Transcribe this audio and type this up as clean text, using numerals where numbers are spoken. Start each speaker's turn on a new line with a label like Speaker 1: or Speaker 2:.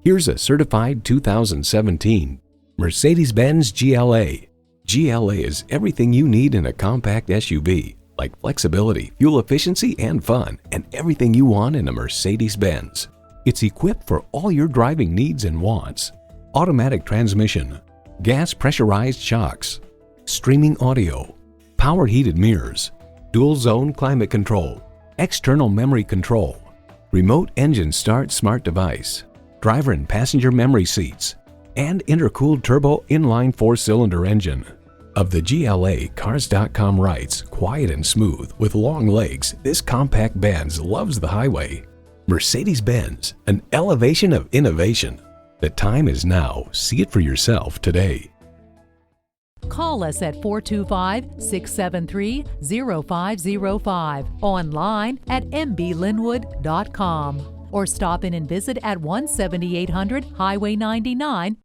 Speaker 1: Here's a certified 2017 Mercedes-Benz GLA. GLA is everything you need in a compact SUV, like flexibility, fuel efficiency, and fun, and everything you want in a Mercedes-Benz. It's equipped for all your driving needs and wants. Automatic transmission, gas pressurized shocks, streaming audio, power heated mirrors, dual zone climate control, external memory control, remote engine start smart device, driver and passenger memory seats, and intercooled turbo inline 4-cylinder engine. Of the GLA, Cars.com writes, quiet and smooth with long legs, this compact Benz loves the highway. Mercedes-Benz, an elevation of innovation. The time is now. See it for yourself today.
Speaker 2: Call us at 425-673-0505, online at mblynnwood.com, or stop in and visit at 17800 Highway 99,